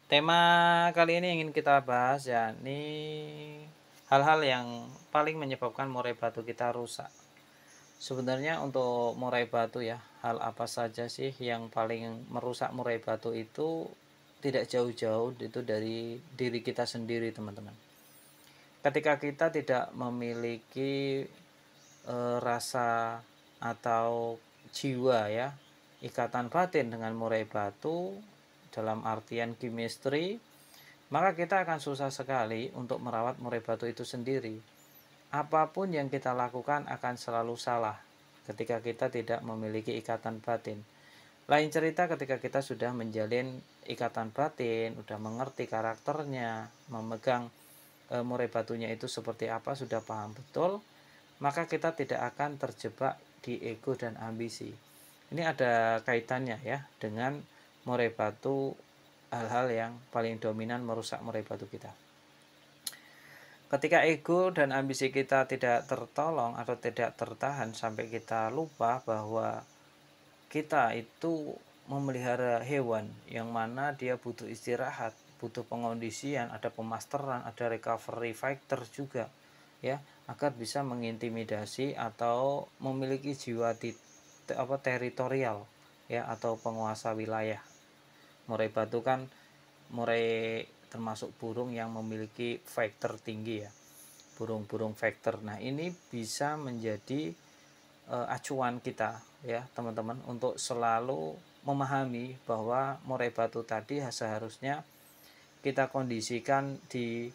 Tema kali ini ingin kita bahas yakni hal-hal yang paling menyebabkan murai batu kita rusak. Sebenarnya untuk murai batu ya, hal apa saja sih yang paling merusak murai batu itu tidak jauh-jauh itu dari diri kita sendiri, teman-teman. Ketika kita tidak memiliki rasa atau jiwa ya, ikatan batin dengan murai batu dalam artian chemistry, maka kita akan susah sekali untuk merawat murai batu itu sendiri. Apapun yang kita lakukan akan selalu salah ketika kita tidak memiliki ikatan batin. Lain cerita ketika kita sudah menjalin ikatan batin, sudah mengerti karakternya, memegang murai batunya itu seperti apa, sudah paham betul, maka kita tidak akan terjebak di ego dan ambisi. Ini ada kaitannya ya dengan murai batu, hal-hal yang paling dominan merusak murai batu kita. Ketika ego dan ambisi kita tidak tertolong atau tidak tertahan sampai kita lupa bahwa kita itu memelihara hewan yang mana dia butuh istirahat, butuh pengondisian, ada pemasteran, ada recovery factor juga ya, agar bisa mengintimidasi atau memiliki jiwa teritorial ya, atau penguasa wilayah. Murai batu kan murai termasuk burung yang memiliki factor tinggi ya, burung-burung factor. Nah, ini bisa menjadi acuan kita ya teman-teman untuk selalu memahami bahwa murai batu tadi seharusnya kita kondisikan di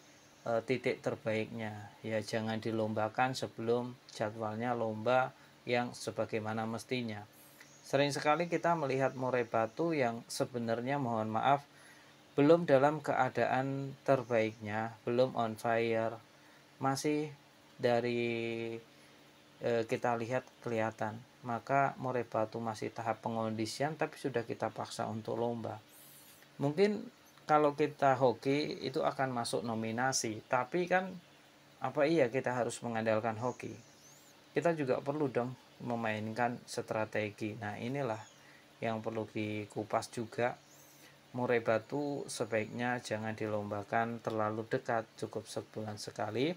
titik terbaiknya ya, jangan dilombakan sebelum jadwalnya lomba yang sebagaimana mestinya. Sering sekali kita melihat murai batu yang sebenarnya, mohon maaf, belum dalam keadaan terbaiknya, belum on fire, masih dari kita lihat kelihatan, maka murai batu masih tahap pengondisian tapi sudah kita paksa untuk lomba. Mungkin kalau kita hoki itu akan masuk nominasi, tapi kan apa iya kita harus mengandalkan hoki? Kita juga perlu dong memainkan strategi. Nah, inilah yang perlu dikupas juga. Murai batu sebaiknya jangan dilombakan terlalu dekat, cukup sebulan sekali.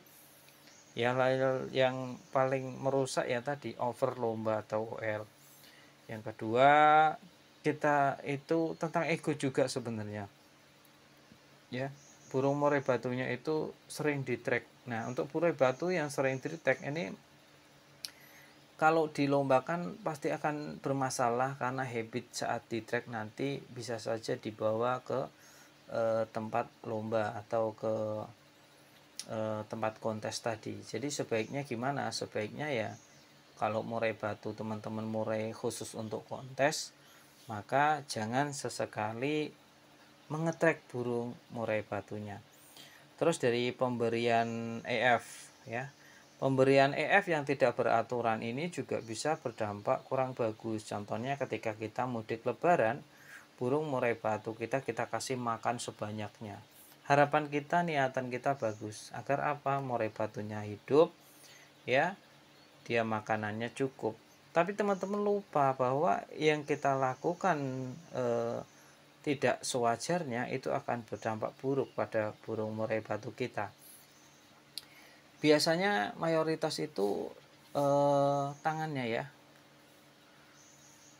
Yang paling merusak ya tadi over lomba atau OL. Yang kedua, kita itu tentang ego juga sebenarnya ya. Burung murai batunya itu sering di track. Nah, untuk murai batu yang sering di track ini kalau dilombakan pasti akan bermasalah karena habit saat di track nanti bisa saja dibawa ke tempat lomba atau ke tempat kontes tadi. Jadi sebaiknya gimana? Sebaiknya ya kalau murai batu teman-teman murai khusus untuk kontes, maka jangan sesekali mengetrek burung murai batunya. Terus dari pemberian EF ya. Pemberian EF yang tidak beraturan ini juga bisa berdampak kurang bagus. Contohnya ketika kita mudik lebaran, burung murai batu kita kasih makan sebanyaknya. Harapan kita, niatan kita bagus agar apa? Murai batunya hidup ya, dia makanannya cukup. Tapi teman-teman lupa bahwa yang kita lakukan tidak sewajarnya itu akan berdampak buruk pada burung murai batu kita. Biasanya mayoritas itu tangannya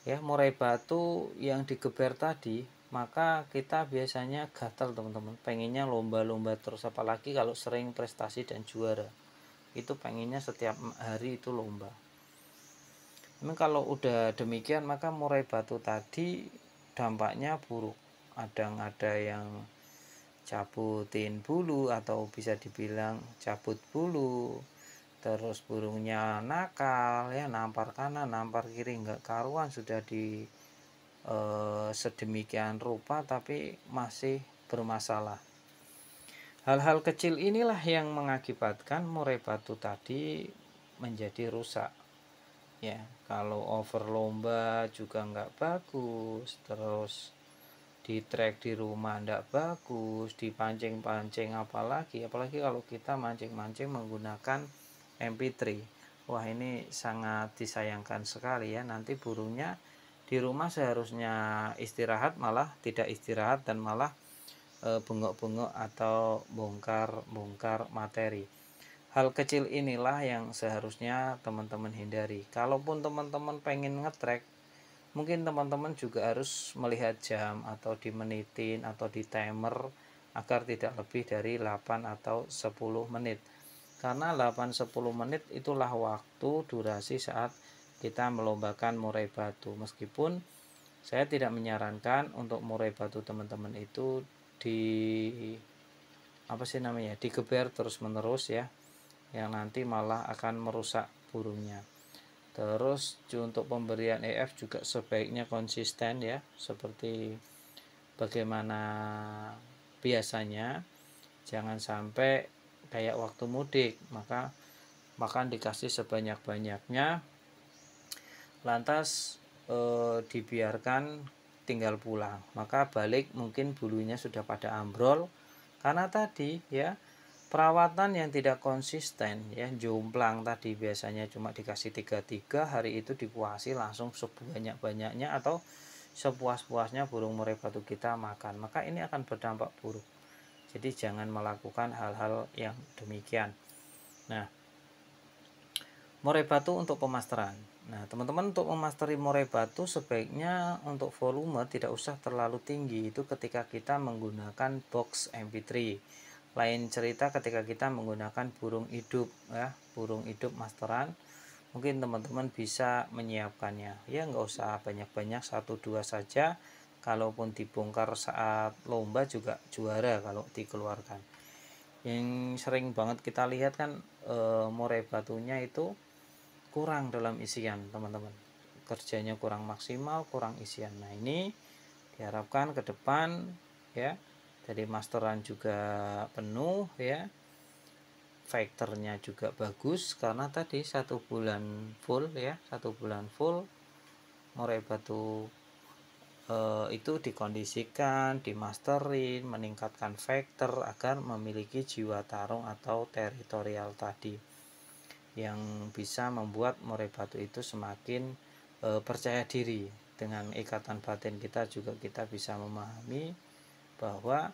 ya murai batu yang digeber tadi, maka kita biasanya gatal teman-teman, pengennya lomba-lomba terus, apalagi kalau sering prestasi dan juara itu pengennya setiap hari itu lomba. Memang kalau udah demikian maka murai batu tadi dampaknya buruk. Ada yang cabutin bulu atau bisa dibilang cabut bulu, terus burungnya nakal ya, nampar kanan nampar kiri nggak karuan, sudah di sedemikian rupa tapi masih bermasalah. Hal-hal kecil inilah yang mengakibatkan murai batu tadi menjadi rusak ya. Kalau over lomba juga nggak bagus, terus di track di rumah nggak bagus, dipancing-pancing, apalagi kalau kita mancing-mancing menggunakan MP3. Wah, ini sangat disayangkan sekali ya. Nanti burungnya di rumah seharusnya istirahat malah tidak istirahat dan malah bengok-bengok atau bongkar-bongkar materi. Hal kecil inilah yang seharusnya teman-teman hindari. Kalaupun teman-teman pengen ngetrack, mungkin teman-teman juga harus melihat jam atau dimenitin atau di timer agar tidak lebih dari 8 atau 10 menit. Karena 8-10 menit itulah waktu durasi saat kita melombakan murai batu. Meskipun saya tidak menyarankan untuk murai batu teman-teman itu digeber terus menerus ya, yang nanti malah akan merusak burungnya. Terus untuk pemberian EF juga sebaiknya konsisten ya, seperti bagaimana biasanya. Jangan sampai kayak waktu mudik, maka makan dikasih sebanyak-banyaknya lantas dibiarkan tinggal pulang, maka balik mungkin bulunya sudah pada ambrol karena tadi ya perawatan yang tidak konsisten ya. Jomplang tadi biasanya cuma dikasih 3-3, hari itu dipuasi langsung sebanyak-banyaknya atau sepuas-puasnya burung murai batu kita makan, maka ini akan berdampak buruk. Jadi jangan melakukan hal-hal yang demikian. Nah, murai batu untuk pemasteran. Nah, teman-teman, untuk memasteri murai batu sebaiknya untuk volume tidak usah terlalu tinggi. Itu ketika kita menggunakan box MP3. Lain cerita ketika kita menggunakan burung hidup ya, burung hidup masteran. Mungkin teman-teman bisa menyiapkannya. Ya, nggak usah banyak-banyak, 1-2 saja. Kalaupun dibongkar saat lomba juga juara kalau dikeluarkan. Yang sering banget kita lihat kan murai batunya itu kurang dalam isian, teman-teman. Kerjanya kurang maksimal, kurang isian. Nah, ini diharapkan ke depan ya, jadi masteran juga penuh ya, factornya juga bagus karena tadi 1 bulan full ya, 1 bulan full murai batu itu dikondisikan, dimasterin, meningkatkan factor agar memiliki jiwa tarung atau teritorial tadi, yang bisa membuat murai batu itu semakin percaya diri. Dengan ikatan batin kita juga kita bisa memahami bahwa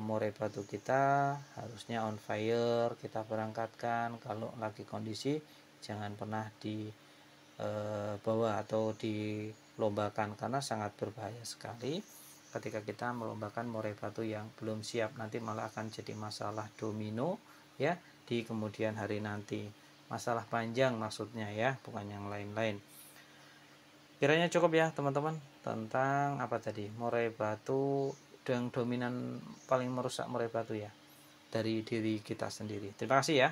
murai batu kita harusnya on fire, kita berangkatkan. Kalau lagi kondisi jangan pernah dibawa atau dilombakan karena sangat berbahaya sekali ketika kita melombakan murai batu yang belum siap. Nanti malah akan jadi masalah domino ya di kemudian hari nanti. Masalah panjang maksudnya ya, bukan yang lain-lain. Kiranya cukup ya teman-teman tentang apa tadi, murai batu yang dominan paling merusak murai batu ya, dari diri kita sendiri. Terima kasih ya.